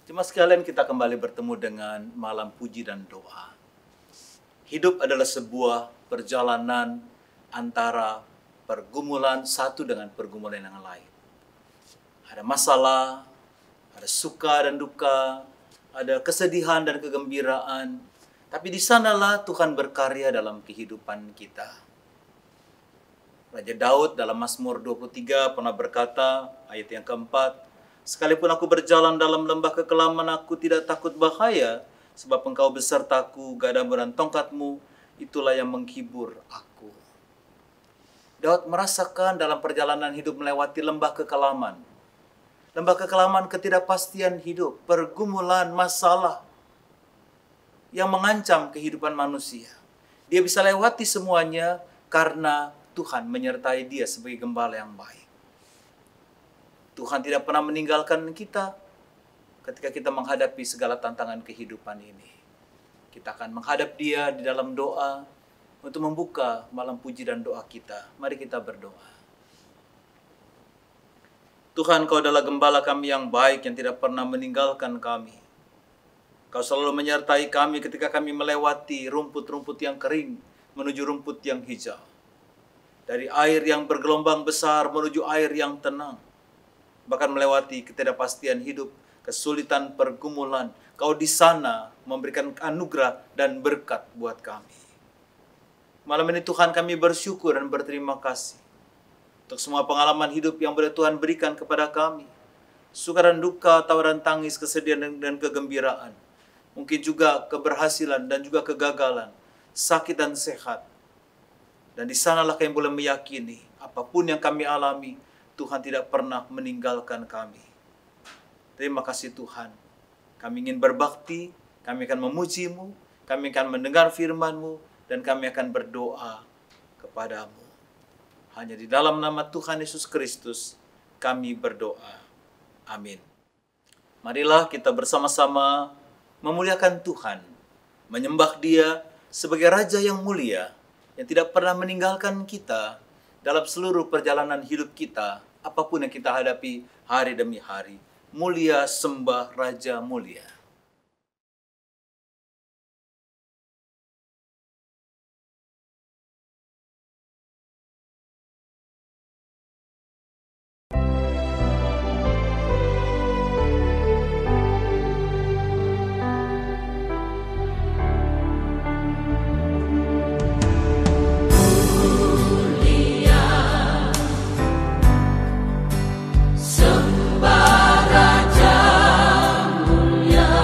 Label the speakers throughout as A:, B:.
A: Jemaat sekalian, kita kembali bertemu dengan malam puji dan doa. Hidup adalah sebuah perjalanan antara pergumulan satu dengan pergumulan yang lain. Ada masalah, ada suka dan duka, ada kesedihan dan kegembiraan. Tapi di sanalah Tuhan berkarya dalam kehidupan kita. Raja Daud dalam Mazmur 23 pernah berkata, ayat yang keempat, "Sekalipun aku berjalan dalam lembah kekelaman, aku tidak takut bahaya, sebab Engkau besertaku, gadamu dan tongkatmu, itulah yang menghibur aku." Daud merasakan dalam perjalanan hidup melewati lembah kekelaman. Lembah kekelaman, ketidakpastian hidup, pergumulan, masalah yang mengancam kehidupan manusia. Dia bisa lewati semuanya karena Tuhan menyertai dia sebagai gembala yang baik. Tuhan tidak pernah meninggalkan kita ketika kita menghadapi segala tantangan kehidupan ini. Kita akan menghadap Dia di dalam doa untuk membuka malam puji dan doa kita. Mari kita berdoa. Tuhan, Kau adalah gembala kami yang baik yang tidak pernah meninggalkan kami. Kau selalu menyertai kami ketika kami melewati rumput-rumput yang kering menuju rumput yang hijau. Dari air yang bergelombang besar menuju air yang tenang. Bahkan melewati ketidakpastian hidup, kesulitan, pergumulan. Kau di sana memberikan anugerah dan berkat buat kami. Malam ini Tuhan, kami bersyukur dan berterima kasih untuk semua pengalaman hidup yang boleh Tuhan berikan kepada kami. Suka dan duka, tawa dan tangis, kesedihan dan kegembiraan. Mungkin juga keberhasilan dan juga kegagalan, sakit dan sehat. Dan di sanalah kami boleh meyakini apapun yang kami alami, Tuhan tidak pernah meninggalkan kami. Terima kasih Tuhan. Kami ingin berbakti, kami akan memuji-Mu, kami akan mendengar firman-Mu, dan kami akan berdoa kepada-Mu. Hanya di dalam nama Tuhan Yesus Kristus kami berdoa. Amin. Marilah kita bersama-sama memuliakan Tuhan, menyembah Dia sebagai Raja yang mulia, yang tidak pernah meninggalkan kita dalam seluruh perjalanan hidup kita, apapun yang kita hadapi hari demi hari. Mulia, sembah Raja mulia.
B: Sembah Raja mulia.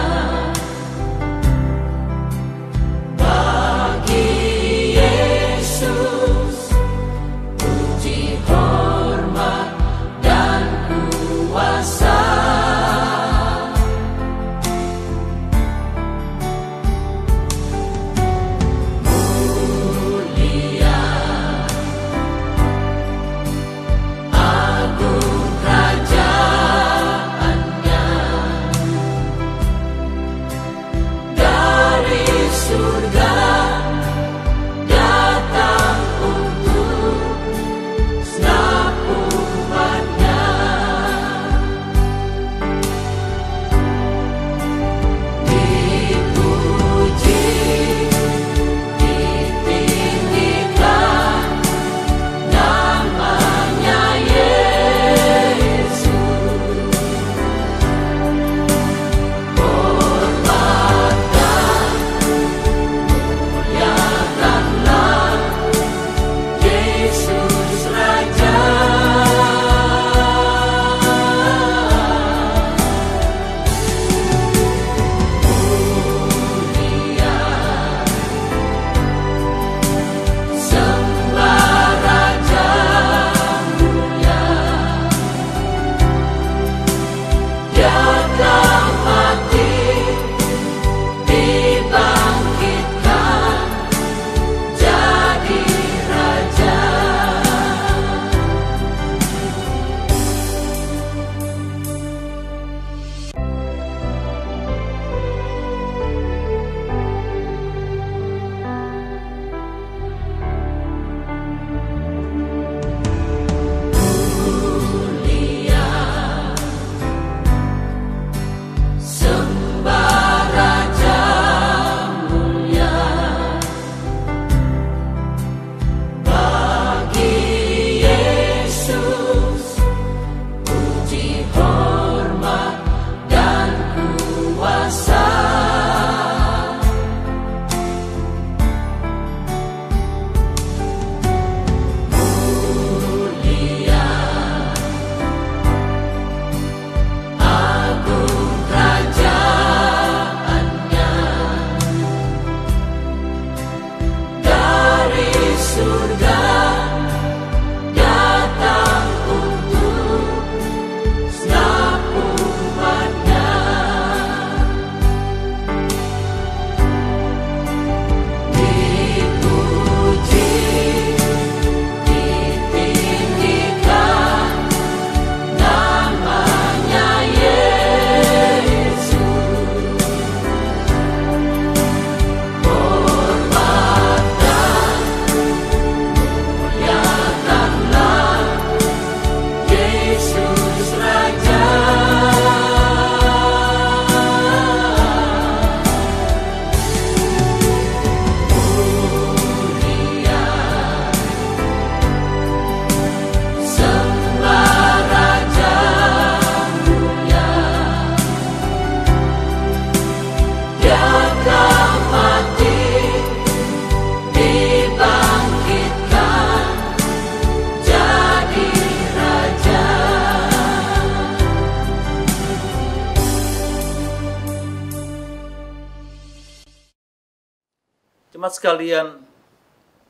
A: Jemaat sekalian,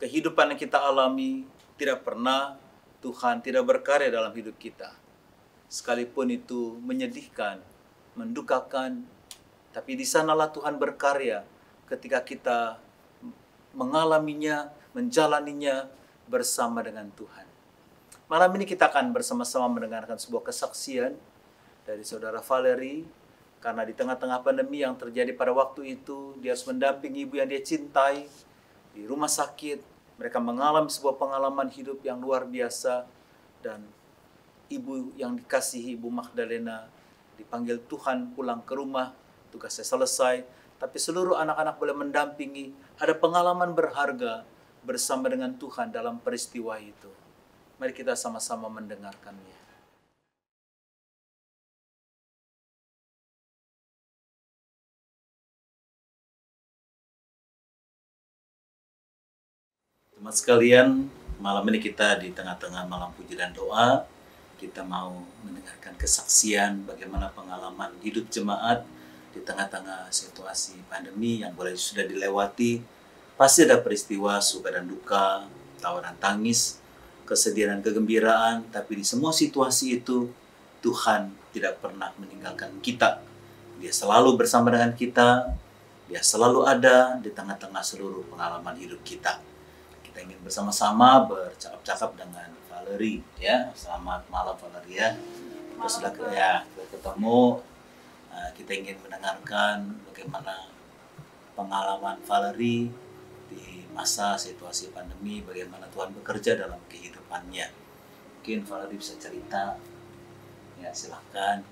A: kehidupan yang kita alami tidak pernah Tuhan tidak berkarya dalam hidup kita. Sekalipun itu menyedihkan, mendukakan, tapi di sanalah Tuhan berkarya ketika kita mengalaminya, menjalaninya bersama dengan Tuhan. Malam ini kita akan bersama-sama mendengarkan sebuah kesaksian dari Saudara Valerie, karena di tengah-tengah pandemi yang terjadi pada waktu itu, dia harus mendampingi ibu yang dia cintai di rumah sakit. Mereka mengalami sebuah pengalaman hidup yang luar biasa, dan ibu yang dikasihi, Ibu Magdalena, dipanggil Tuhan pulang ke rumah, tugasnya selesai, tapi seluruh anak-anak boleh mendampingi, ada pengalaman berharga bersama dengan Tuhan dalam peristiwa itu. Mari kita sama-sama mendengarkannya. Teman sekalian, malam ini kita di tengah-tengah malam puji dan doa, kita mau mendengarkan kesaksian bagaimana pengalaman hidup jemaat di tengah-tengah situasi pandemi yang boleh sudah dilewati. Pasti ada peristiwa suka dan duka, tawa dan tangis, kesedihan dan kegembiraan, tapi di semua situasi itu Tuhan tidak pernah meninggalkan kita. Dia selalu bersama dengan kita, dia selalu ada di tengah-tengah seluruh pengalaman hidup kita. Kita ingin bersama-sama bercakap-cakap dengan Valerie, ya. Selamat malam Valerie, ya. Kita sudah ketemu. Kita ingin mendengarkan bagaimana pengalaman Valerie di masa situasi pandemi, bagaimana Tuhan bekerja dalam kehidupannya. Mungkin Valerie bisa cerita, ya, silahkan.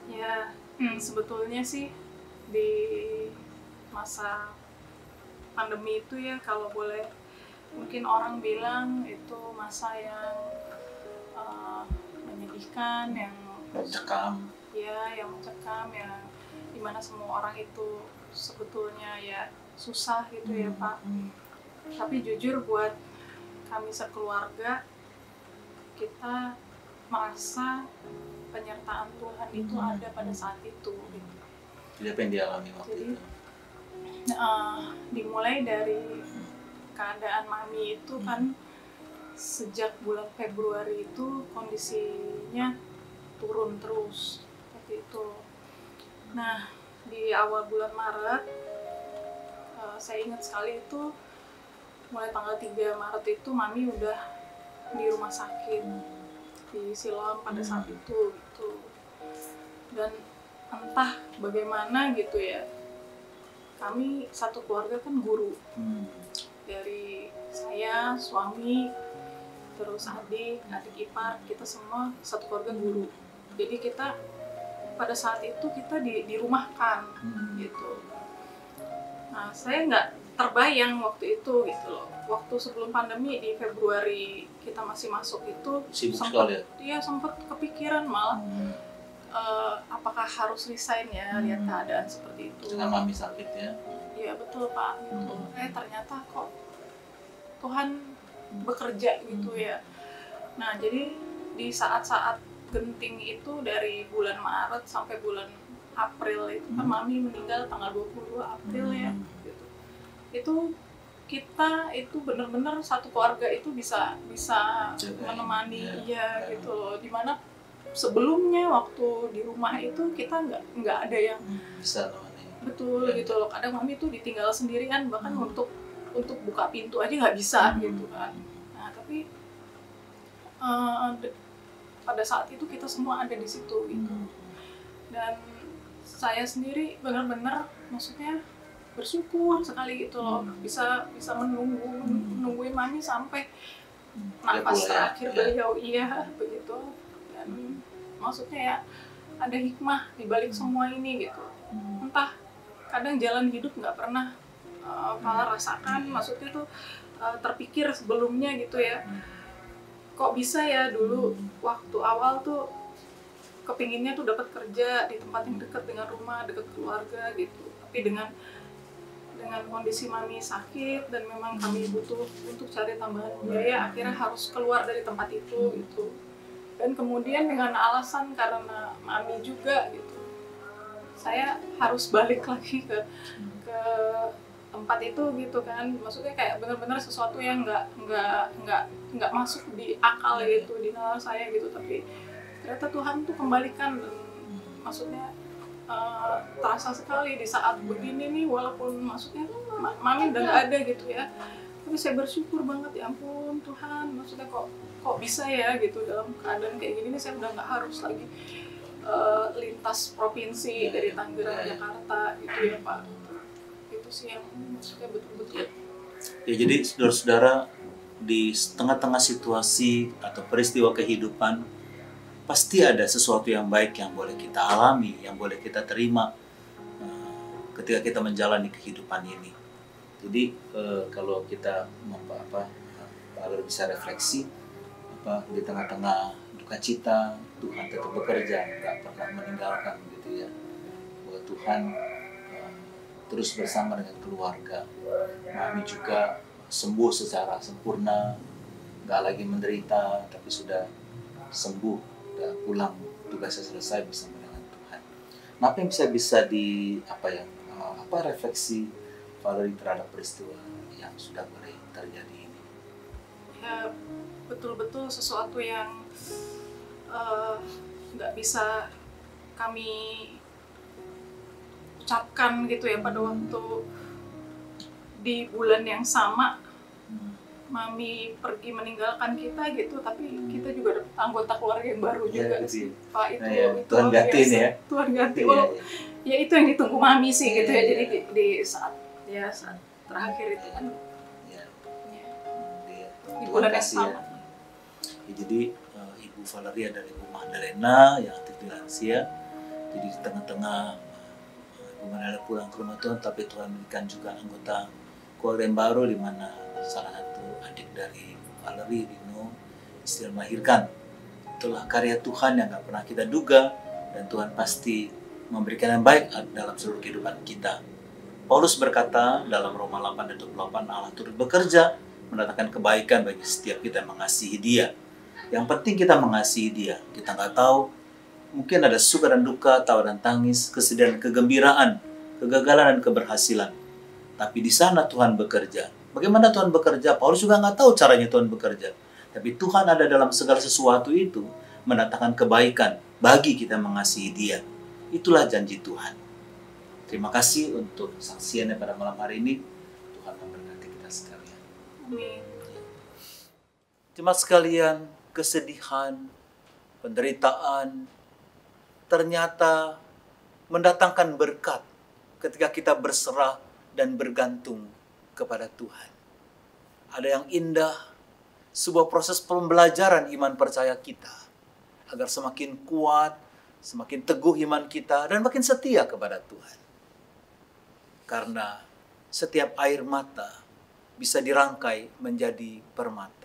B: Ya, sebetulnya sih di masa pandemi itu ya, kalau boleh mungkin orang bilang itu masa yang menyedihkan, yang
A: Mencekam.
B: Ya, yang mencekam, yang dimana semua orang itu sebetulnya ya susah gitu ya Pak. Tapi jujur buat kami sekeluarga, kita merasa penyertaan Tuhan itu ada pada saat itu gitu.
A: Jadi apa yang dialami waktu itu?
B: Dimulai dari keadaan Mami itu kan sejak bulan Februari itu kondisinya turun terus seperti itu. Nah, di awal bulan Maret, saya ingat sekali itu mulai tanggal 3 Maret itu Mami udah di rumah sakit di Siloam pada saat itu gitu. Dan entah bagaimana gitu ya, kami satu keluarga kan guru, dari saya, suami, terus adik ipar, kita semua satu keluarga guru. Jadi kita pada saat itu kita dirumahkan gitu. Nah, saya nggak terbayang waktu itu gitu loh. Waktu sebelum pandemi di Februari kita masih masuk itu sempat kepikiran malah apakah harus resign ya, lihat keadaan seperti itu.
A: Dengan Mami sakit ya?
B: Iya betul Pak. Gitu. Ternyata kok Tuhan bekerja gitu ya. Nah, jadi di saat-saat genting itu dari bulan Maret sampai bulan April itu kan Mami meninggal tanggal 22 April ya gitu. Itu kita itu benar-benar satu keluarga itu bisa menemani gitu loh. Dimana sebelumnya waktu di rumah itu kita nggak ada yang
A: bisa namanya.
B: Betul gitu loh. Kadang Mami tuh ditinggal sendirian, bahkan untuk buka pintu aja nggak bisa gitu kan. Nah, tapi pada saat itu kita semua ada di situ gitu. Dan saya sendiri benar-benar maksudnya bersyukur sekali gitu loh, bisa menungguin Mami sampai nafas terakhir beliau, begitu. Dan maksudnya ya ada hikmah di balik semua ini gitu. Entah kadang jalan hidup nggak pernah Fala rasakan, maksudnya tuh terpikir sebelumnya gitu ya, kok bisa ya dulu waktu awal tuh kepinginnya tuh dapat kerja di tempat yang dekat dengan rumah, dekat keluarga gitu. Tapi dengan kondisi Mami sakit dan memang kami butuh untuk cari tambahan biaya, akhirnya harus keluar dari tempat itu gitu. Dan kemudian dengan alasan karena Mami juga gitu, saya harus balik lagi ke ke tempat itu gitu kan, maksudnya kayak benar-benar sesuatu yang nggak masuk di akal gitu, di nalar saya gitu, tapi ternyata Tuhan tuh kembalikan. Dan maksudnya terasa sekali di saat begini nih, walaupun maksudnya mami udah nggak ada gitu ya, tapi saya bersyukur banget, ya ampun Tuhan, maksudnya kok bisa ya gitu, dalam keadaan kayak gini nih saya udah nggak harus lagi lintas provinsi dari Tangerang ke Jakarta gitu ya Pak. Itu sih yang maksudnya betul-betul.
A: Ya, jadi saudara-saudara, di tengah-tengah situasi atau peristiwa kehidupan pasti ada sesuatu yang baik yang boleh kita alami, yang boleh kita terima ketika kita menjalani kehidupan ini. Jadi kalau kita kalau bisa refleksi, di tengah-tengah duka cita, Tuhan tetap bekerja, nggak pernah meninggalkan gitu ya. Bahwa Tuhan terus bersama dengan keluarga. Mami juga sembuh secara sempurna, nggak lagi menderita, tapi sudah sembuh, udah pulang, tugasnya selesai bersama dengan Tuhan. Nah, apa yang bisa refleksi Valerie terhadap peristiwa yang sudah mulai terjadi ini?
B: Ya, betul-betul sesuatu yang nggak bisa kami ucapkan gitu ya pada waktu di bulan yang sama Mami pergi meninggalkan kita gitu, tapi kita juga dapat anggota keluarga yang baru juga sih Pak. Itu
A: Tuhan ganti ini ya,
B: Tuhan ganti. Ya itu yang ditunggu Mami sih gitu ya. Jadi di saat terakhir itu kan di bulan yang sama.
A: Jadi Ibu Valerie adalah Ibu Magdalena yang aktif di lansia. Jadi di tengah-tengah Ibu Magdalena pulang ke rumah Tuhan, tapi Tuhan berikan juga anggota keluarga yang baru, di mana salah satu adik dari Valerie, Dino, istri melahirkan. Itulah karya Tuhan yang gak pernah kita duga, dan Tuhan pasti memberikan yang baik dalam seluruh kehidupan kita. Paulus berkata dalam Roma 8:28, Allah turut bekerja mendatangkan kebaikan bagi setiap kita yang mengasihi Dia. Yang penting kita mengasihi Dia. Kita nggak tahu, mungkin ada suka dan duka, tawa dan tangis, kesedihan, kegembiraan, kegagalan dan keberhasilan. Tapi di sana Tuhan bekerja. Bagaimana Tuhan bekerja? Paulus juga nggak tahu caranya Tuhan bekerja. Tapi Tuhan ada dalam segala sesuatu itu, mendatangkan kebaikan bagi kita mengasihi Dia. Itulah janji Tuhan. Terima kasih untuk saksiannya pada malam hari ini. Tuhan memberkati kita sekalian.
B: Amin.
A: Jemaat sekalian, kesedihan, penderitaan, ternyata mendatangkan berkat ketika kita berserah dan bergantung kepada Tuhan. Ada yang indah, sebuah proses pembelajaran iman percaya kita, agar semakin kuat, semakin teguh iman kita, dan makin setia kepada Tuhan. Karena setiap air mata bisa dirangkai menjadi permata.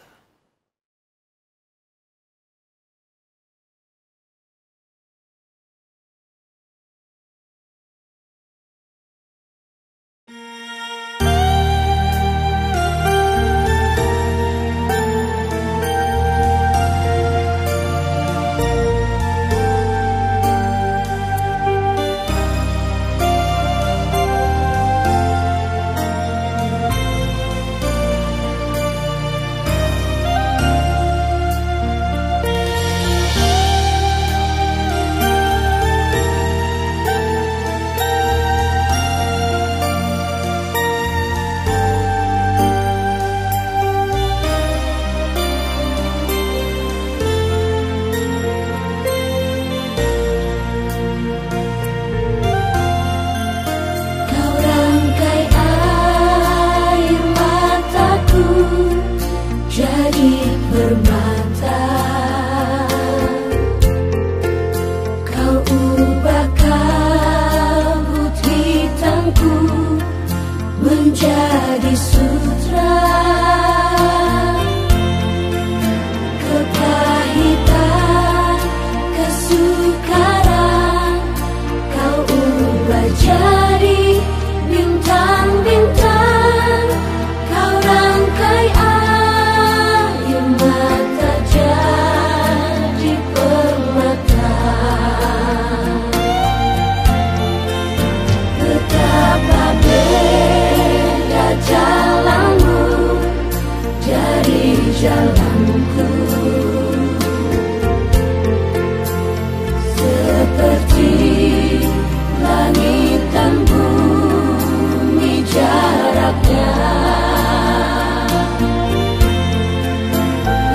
C: tempatnya.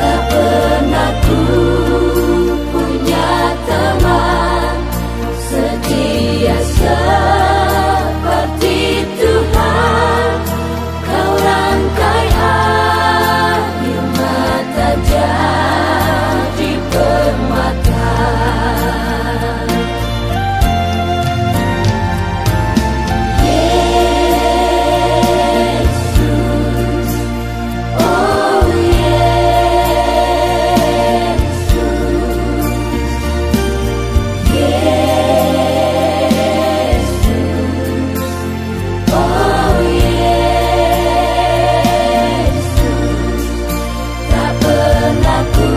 C: Tak pernah ku punya teman setia seperti Tuhan. Kau rangkai air mata jadi permata. Yesus, oh Yesus, Yesus, oh Yesus. Tak pernah ku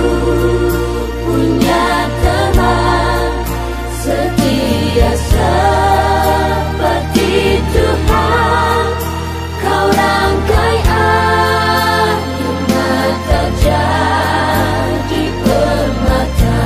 C: punya teman setia seperti Tuhan. Kau rangkai air mata jadi permata.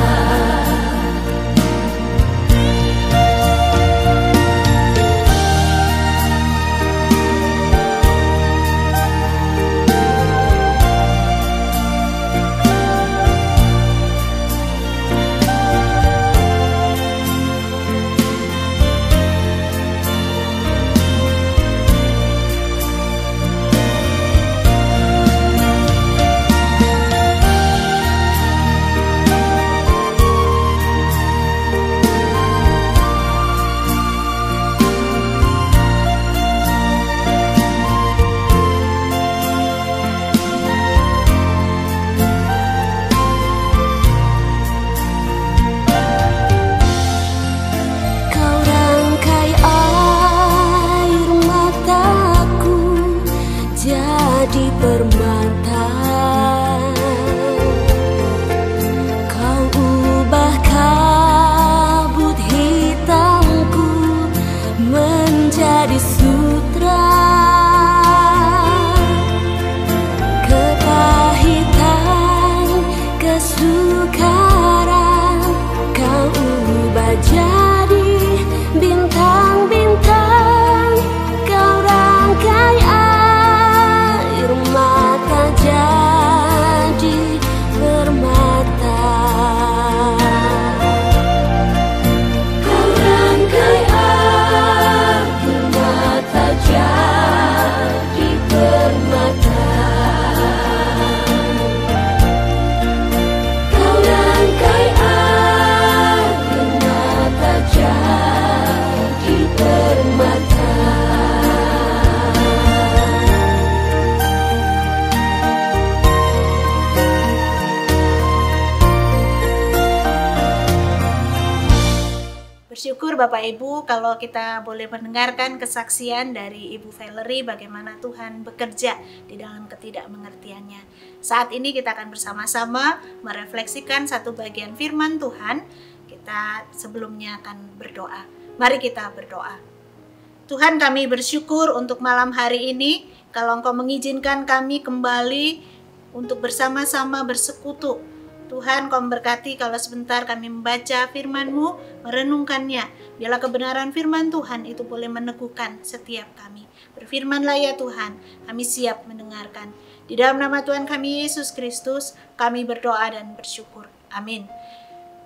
C: Kau rangkai air mataku jadi permata. Kau ubah kabut hitamku menjadi sutra. Kepahitan, kesukaran kau ubah jadi bintang-bintang. Kau rangkai air mata jadi permata. Kau rangkai air mata jadi permata. Kau rangkai air mata jadi permata.
D: Bersyukur Bapak Ibu kalau kita boleh mendengarkan kesaksian dari Ibu Valerie bagaimana Tuhan bekerja di dalam ketidakmengertiannya. Saat ini kita akan bersama-sama merefleksikan satu bagian firman Tuhan. Kita sebelumnya akan berdoa. Mari kita berdoa. Tuhan, kami bersyukur untuk malam hari ini kalau Engkau mengizinkan kami kembali untuk bersama-sama bersekutu. Tuhan, Kau memberkati kalau sebentar kami membaca firman-Mu, merenungkannya. Biarlah kebenaran firman Tuhan itu boleh meneguhkan setiap kami. Berfirmanlah ya Tuhan, kami siap mendengarkan. Di dalam nama Tuhan kami Yesus Kristus, kami berdoa dan bersyukur. Amin.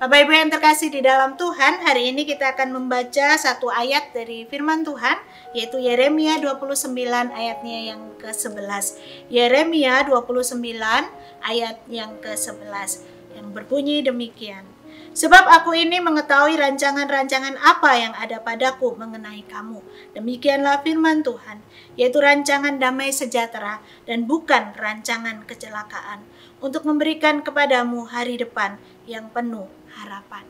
D: Bapak Ibu yang terkasih di dalam Tuhan, hari ini kita akan membaca satu ayat dari firman Tuhan, yaitu Yeremia 29 ayatnya yang ke-11. Yeremia 29 ayat yang ke-11 yang berbunyi demikian. Sebab aku ini mengetahui rancangan-rancangan apa yang ada padaku mengenai kamu. Demikianlah firman Tuhan, yaitu rancangan damai sejahtera dan bukan rancangan kecelakaan, untuk memberikan kepadamu hari depan yang penuh harapan.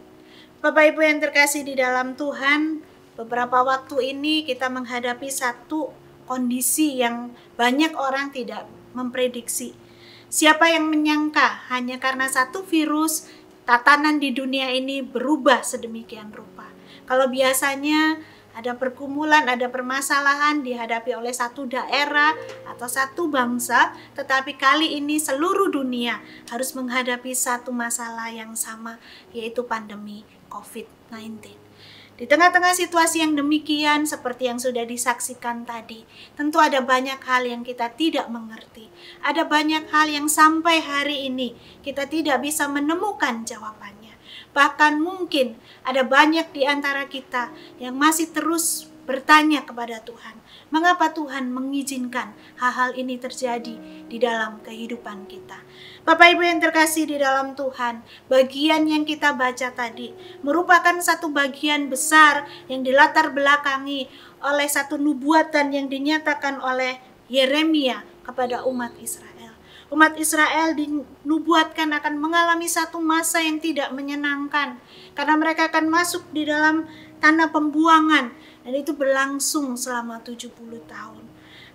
D: Bapak Ibu yang terkasih di dalam Tuhan, beberapa waktu ini kita menghadapi satu kondisi yang banyak orang tidak memprediksi. Siapa yang menyangka hanya karena satu virus, tatanan di dunia ini berubah sedemikian rupa. Kalau biasanya ada pergumulan, ada permasalahan dihadapi oleh satu daerah atau satu bangsa, tetapi kali ini seluruh dunia harus menghadapi satu masalah yang sama, yaitu pandemi COVID-19. Di tengah-tengah situasi yang demikian seperti yang sudah disaksikan tadi, tentu ada banyak hal yang kita tidak mengerti. Ada banyak hal yang sampai hari ini kita tidak bisa menemukan jawabannya. Bahkan mungkin ada banyak di antara kita yang masih terus bertanya kepada Tuhan, mengapa Tuhan mengizinkan hal-hal ini terjadi di dalam kehidupan kita. Bapak Ibu yang terkasih di dalam Tuhan, bagian yang kita baca tadi merupakan satu bagian besar yang dilatar belakangi oleh satu nubuatan yang dinyatakan oleh Yeremia kepada umat Israel. Umat Israel dinubuatkan akan mengalami satu masa yang tidak menyenangkan, karena mereka akan masuk di dalam tanah pembuangan, dan itu berlangsung selama 70 tahun.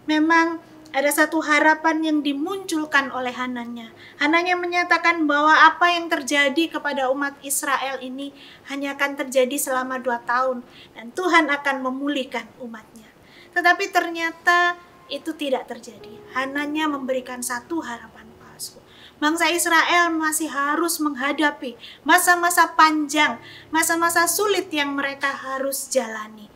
D: Memang ada satu harapan yang dimunculkan oleh Hananya. Hananya menyatakan bahwa apa yang terjadi kepada umat Israel ini hanya akan terjadi selama 2 tahun, dan Tuhan akan memulihkan umatnya. Tetapi ternyata itu tidak terjadi. Hananya memberikan satu harapan palsu. Bangsa Israel masih harus menghadapi masa-masa panjang, masa-masa sulit yang mereka harus jalani.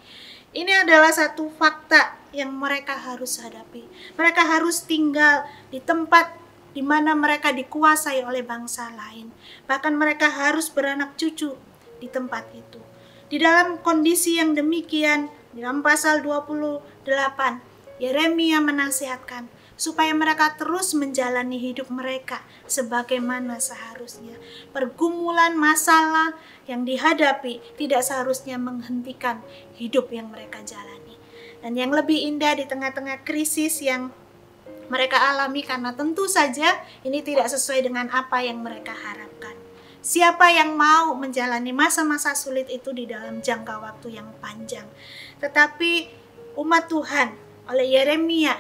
D: Ini adalah satu fakta yang mereka harus hadapi. Mereka harus tinggal di tempat di mana mereka dikuasai oleh bangsa lain. Bahkan mereka harus beranak cucu di tempat itu. Di dalam kondisi yang demikian, di dalam pasal 28, Yeremia menasihatkan supaya mereka terus menjalani hidup mereka sebagaimana seharusnya. Pergumulan masalah yang dihadapi tidak seharusnya menghentikan hidup yang mereka jalani. Dan yang lebih indah di tengah-tengah krisis yang mereka alami, karena tentu saja ini tidak sesuai dengan apa yang mereka harapkan. Siapa yang mau menjalani masa-masa sulit itu di dalam jangka waktu yang panjang? Tetapi umat Tuhan oleh Yeremia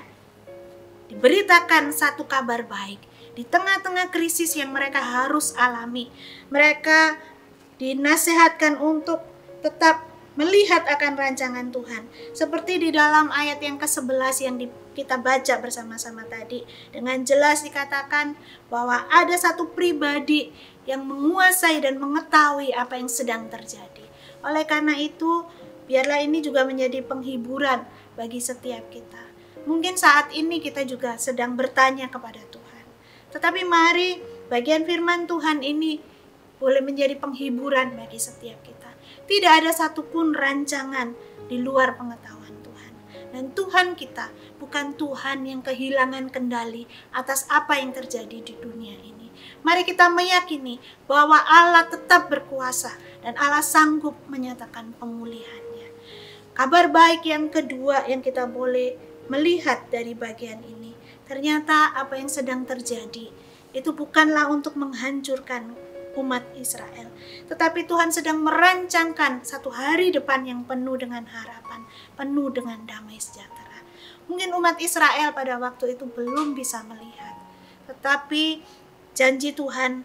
D: diberitakan satu kabar baik. Di tengah-tengah krisis yang mereka harus alami, mereka dinasihatkan untuk tetap melihat akan rancangan Tuhan. Seperti di dalam ayat yang ke-11 yang kita baca bersama-sama tadi, dengan jelas dikatakan bahwa ada satu pribadi yang menguasai dan mengetahui apa yang sedang terjadi. Oleh karena itu, biarlah ini juga menjadi penghiburan bagi setiap kita. Mungkin saat ini kita juga sedang bertanya kepada Tuhan. Tetapi mari bagian firman Tuhan ini boleh menjadi penghiburan bagi setiap kita. Tidak ada satupun rancangan di luar pengetahuan Tuhan. Dan Tuhan kita bukan Tuhan yang kehilangan kendali atas apa yang terjadi di dunia ini. Mari kita meyakini bahwa Allah tetap berkuasa dan Allah sanggup menyatakan pemulihannya. Kabar baik yang kedua yang kita boleh melihat dari bagian ini, ternyata apa yang sedang terjadi itu bukanlah untuk menghancurkan umat Israel, tetapi Tuhan sedang merancangkan satu hari depan yang penuh dengan harapan, penuh dengan damai sejahtera. Mungkin umat Israel pada waktu itu belum bisa melihat, tetapi janji Tuhan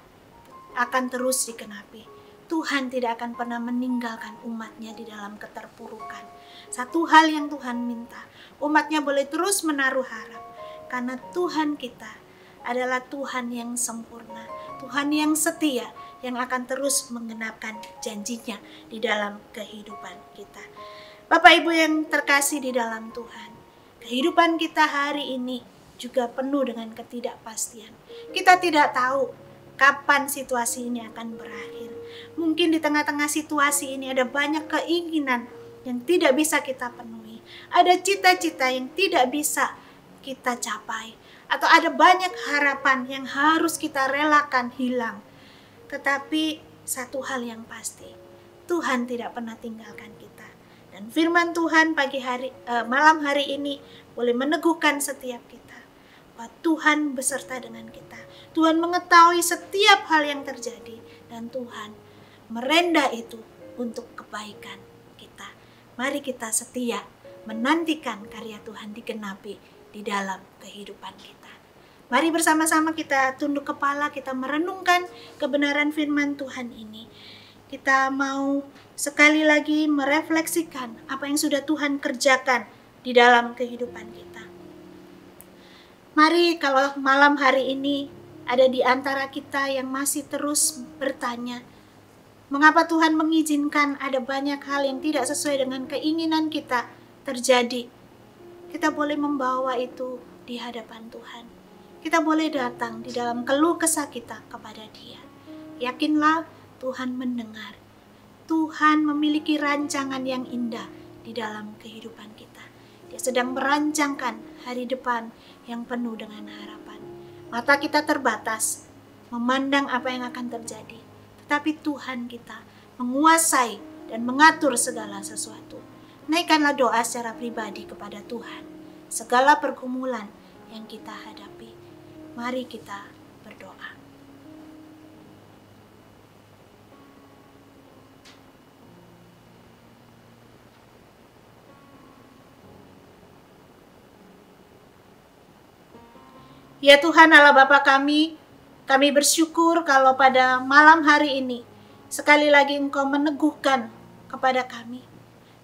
D: akan terus digenapi. Tuhan tidak akan pernah meninggalkan umatnya di dalam keterpurukan. Satu hal yang Tuhan minta, umatnya boleh terus menaruh harap, karena Tuhan kita adalah Tuhan yang sempurna, Tuhan yang setia, yang akan terus menggenapkan janjinya di dalam kehidupan kita. Bapak Ibu yang terkasih di dalam Tuhan, kehidupan kita hari ini juga penuh dengan ketidakpastian. Kita tidak tahu kapan situasi ini akan berakhir. Mungkin di tengah-tengah situasi ini ada banyak keinginan yang tidak bisa kita penuhi. Ada cita-cita yang tidak bisa kita capai. Atau ada banyak harapan yang harus kita relakan hilang. Tetapi satu hal yang pasti, Tuhan tidak pernah tinggalkan kita. Dan firman Tuhan malam hari ini boleh meneguhkan setiap kita bahwa Tuhan beserta dengan kita. Tuhan mengetahui setiap hal yang terjadi dan Tuhan merenda itu untuk kebaikan kita. Mari kita setia menantikan karya Tuhan digenapi di dalam kehidupan kita. Mari bersama-sama kita tunduk kepala, kita merenungkan kebenaran firman Tuhan ini. Kita mau sekali lagi merefleksikan apa yang sudah Tuhan kerjakan di dalam kehidupan kita. Mari kalau malam hari ini ada di antara kita yang masih terus bertanya, Mengapa Tuhan mengizinkan ada banyak hal yang tidak sesuai dengan keinginan kita terjadi? Kita boleh membawa itu di hadapan Tuhan. Kita boleh datang di dalam keluh kesah kita kepada Dia. Yakinlah Tuhan mendengar. Tuhan memiliki rancangan yang indah di dalam kehidupan kita. Dia sedang merancangkan hari depan yang penuh dengan harapan. Mata kita terbatas memandang apa yang akan terjadi. Tetapi Tuhan kita menguasai dan mengatur segala sesuatu. Naikkanlah doa secara pribadi kepada Tuhan. Segala pergumulan yang kita hadapi, mari kita berdoa. Ya Tuhan Allah Bapa kami bersyukur kalau pada malam hari ini sekali lagi Engkau meneguhkan kepada kami.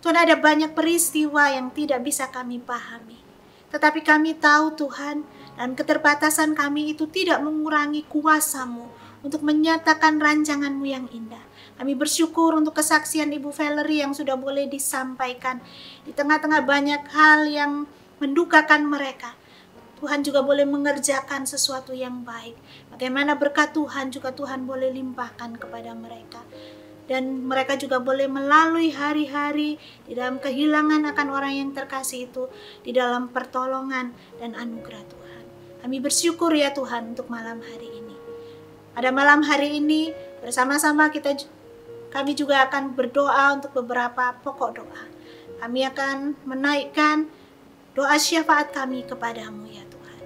D: Tuhan, ada banyak peristiwa yang tidak bisa kami pahami. Tetapi kami tahu Tuhan, dan keterbatasan kami itu tidak mengurangi kuasa-Mu untuk menyatakan rancangan-Mu yang indah. Kami bersyukur untuk kesaksian Ibu Valerie yang sudah boleh disampaikan. Di tengah-tengah banyak hal yang mendukakan mereka, Tuhan juga boleh mengerjakan sesuatu yang baik. Bagaimana berkat Tuhan juga Tuhan boleh limpahkan kepada mereka. Dan mereka juga boleh melalui hari-hari di dalam kehilangan akan orang yang terkasih itu, di dalam pertolongan dan anugerah Tuhan. Kami bersyukur ya Tuhan untuk malam hari ini. Pada malam hari ini bersama-sama kami juga akan berdoa untuk beberapa pokok doa. Kami akan menaikkan doa syafaat kami kepadamu ya Tuhan.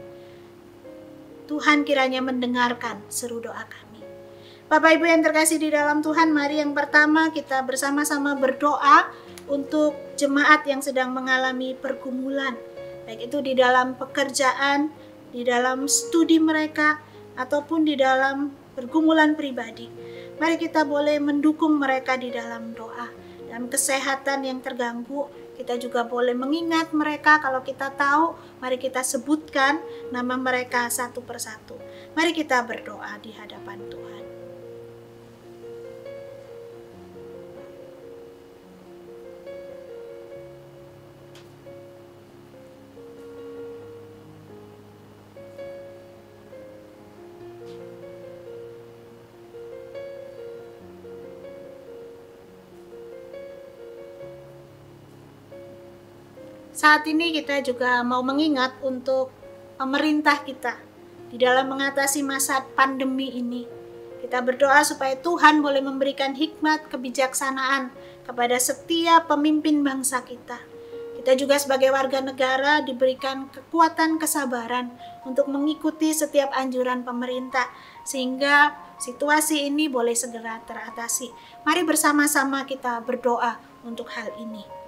D: Tuhan kiranya mendengarkan seru doa kami. Bapak Ibu yang terkasih di dalam Tuhan, mari yang pertama kita bersama-sama berdoa untuk jemaat yang sedang mengalami pergumulan. Baik itu di dalam pekerjaan, di dalam studi mereka, ataupun di dalam pergumulan pribadi. Mari kita boleh mendukung mereka di dalam doa. Dalam kesehatan yang terganggu, kita juga boleh mengingat mereka. Kalau kita tahu, mari kita sebutkan nama mereka satu persatu. Mari kita berdoa di hadapan Tuhan. Saat ini kita juga mau mengingat untuk pemerintah kita di dalam mengatasi masa pandemi ini. Kita berdoa supaya Tuhan boleh memberikan hikmat kebijaksanaan kepada setiap pemimpin bangsa kita. Kita juga sebagai warga negara diberikan kekuatan kesabaran untuk mengikuti setiap anjuran pemerintah sehingga situasi ini boleh segera teratasi. Mari bersama-sama kita berdoa untuk hal ini.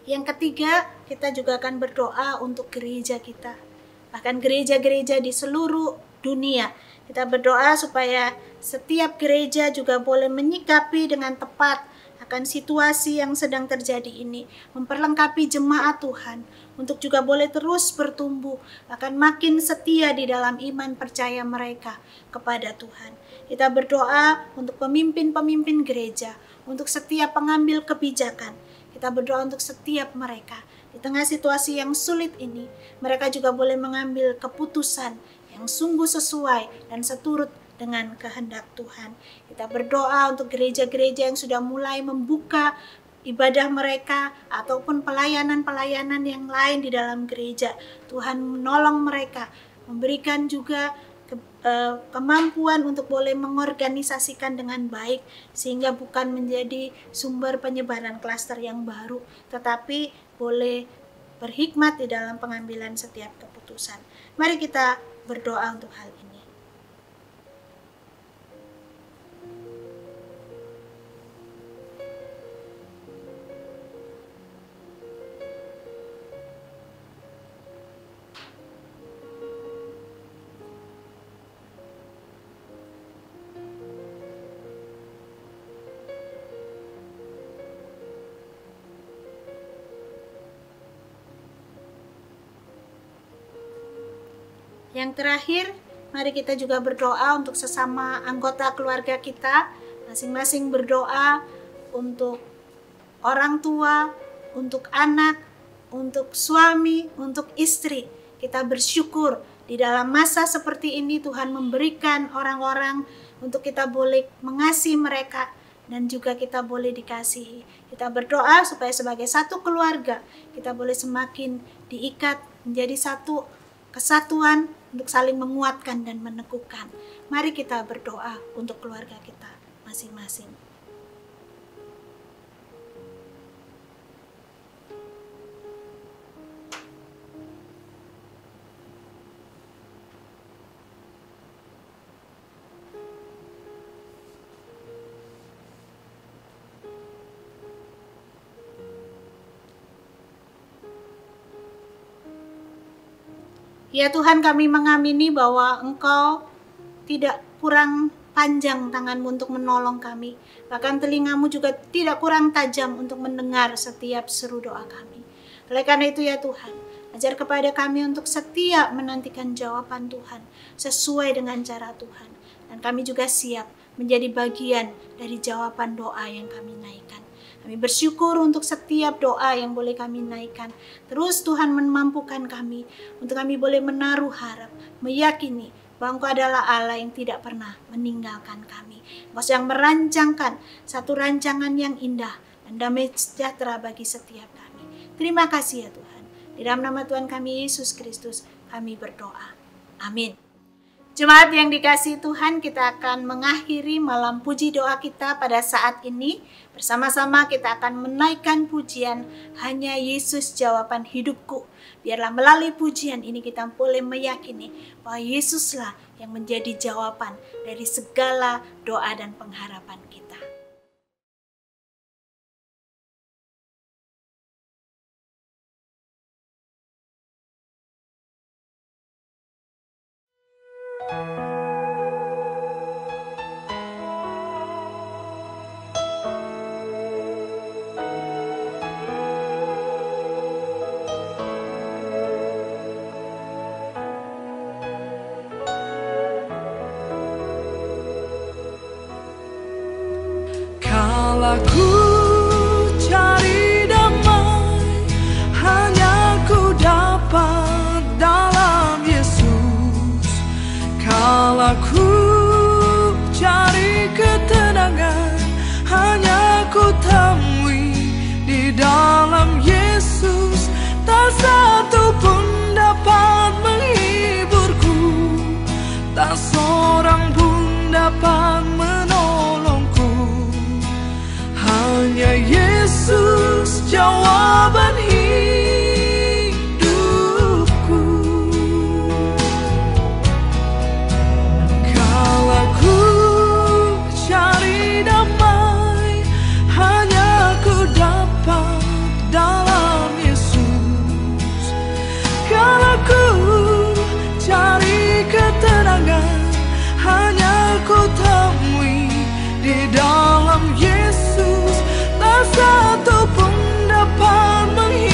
D: Yang ketiga, kita juga akan berdoa untuk gereja kita. Bahkan gereja-gereja di seluruh dunia. Kita berdoa supaya setiap gereja juga boleh menyikapi dengan tepat akan situasi yang sedang terjadi ini. Memperlengkapi jemaat Tuhan untuk juga boleh terus bertumbuh. Bahkan makin setia di dalam iman percaya mereka kepada Tuhan. Kita berdoa untuk pemimpin-pemimpin gereja. Untuk setiap pengambil kebijakan. Kita berdoa untuk setiap mereka. Di tengah situasi yang sulit ini, mereka juga boleh mengambil keputusan yang sungguh sesuai dan seturut dengan kehendak Tuhan. Kita berdoa untuk gereja-gereja yang sudah mulai membuka ibadah mereka ataupun pelayanan-pelayanan yang lain di dalam gereja. Tuhan menolong mereka, memberikan juga kemampuan untuk boleh mengorganisasikan dengan baik sehingga bukan menjadi sumber penyebaran klaster yang baru, tetapi boleh berhikmat di dalam pengambilan setiap keputusan. Mari kita berdoa untuk hal ini. Yang terakhir, mari kita juga berdoa untuk sesama anggota keluarga kita, masing-masing berdoa untuk orang tua, untuk anak, untuk suami, untuk istri. Kita bersyukur di dalam masa seperti ini Tuhan memberikan orang-orang untuk kita boleh mengasihi mereka dan juga kita boleh dikasihi. Kita berdoa supaya sebagai satu keluarga kita boleh semakin diikat menjadi satu kesatuan untuk saling menguatkan dan meneguhkan. Mari kita berdoa untuk keluarga kita masing-masing. Ya Tuhan, kami mengamini bahwa Engkau tidak kurang panjang tangan-Mu untuk menolong kami. Bahkan telinga-Mu juga tidak kurang tajam untuk mendengar setiap seru doa kami. Oleh karena itu ya Tuhan, ajar kepada kami untuk setia menantikan jawaban Tuhan sesuai dengan cara Tuhan. Dan kami juga siap menjadi bagian dari jawaban doa yang kami naikkan. Kami bersyukur untuk setiap doa yang boleh kami naikkan. Terus Tuhan memampukan kami untuk kami boleh menaruh harap, meyakini bahwa Engkau adalah Allah yang tidak pernah meninggalkan kami. Engkau sedang merancangkan satu rancangan yang indah dan damai sejahtera bagi setiap kami. Terima kasih ya Tuhan. Di dalam nama Tuhan kami Yesus Kristus kami berdoa. Amin. Jemaat yang dikasihi Tuhan, kita akan mengakhiri malam puji doa kita pada saat ini. Bersama-sama kita akan menaikkan pujian Hanya Yesus Jawaban Hidupku. Biarlah melalui pujian ini kita boleh meyakini bahwa Yesuslah yang menjadi jawaban dari segala doa dan pengharapan kita.
E: Ku cari damai, hanya ku dapat dalam Yesus. Kala ku cari ketenangan, hanya ku temui di dalam Yesus. Tak satu pun dapat menghiburku, tak seorang pun dapat menolongku. Hanya Yesus jawaban hidupku. Kalau ku cari damai, hanya ku dapat dalam Yesus. Kalau ku cari ketenangan, hanya ku temui di dalam Yesus. Tak satu pun dapat menghiburku,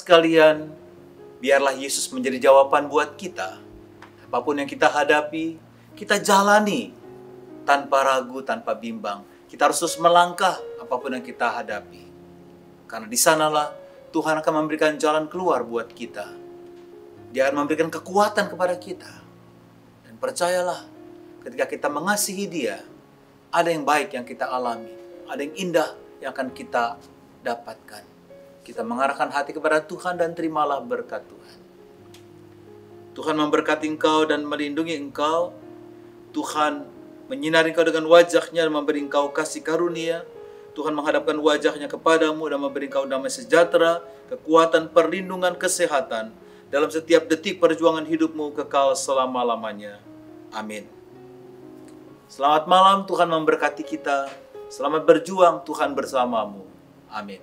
A: sekalian, biarlah Yesus menjadi jawaban buat kita. Apapun yang kita hadapi, kita jalani tanpa ragu, tanpa bimbang. Kita harus terus melangkah apapun yang kita hadapi. Karena di sanalah Tuhan akan memberikan jalan keluar buat kita. Dia akan memberikan kekuatan kepada kita. Dan percayalah, ketika kita mengasihi Dia, ada yang baik yang kita alami. Ada yang indah yang akan kita dapatkan. Kita mengarahkan hati kepada Tuhan dan terimalah berkat Tuhan. Tuhan memberkati engkau dan melindungi engkau. Tuhan menyinari engkau dengan wajah-Nya dan memberi engkau kasih karunia. Tuhan menghadapkan wajah-Nya kepadamu dan memberi engkau damai sejahtera, kekuatan, perlindungan, kesehatan dalam setiap detik perjuangan hidupmu kekal selama-lamanya. Amin. Selamat malam, Tuhan memberkati kita. Selamat berjuang, Tuhan bersamamu. Amin.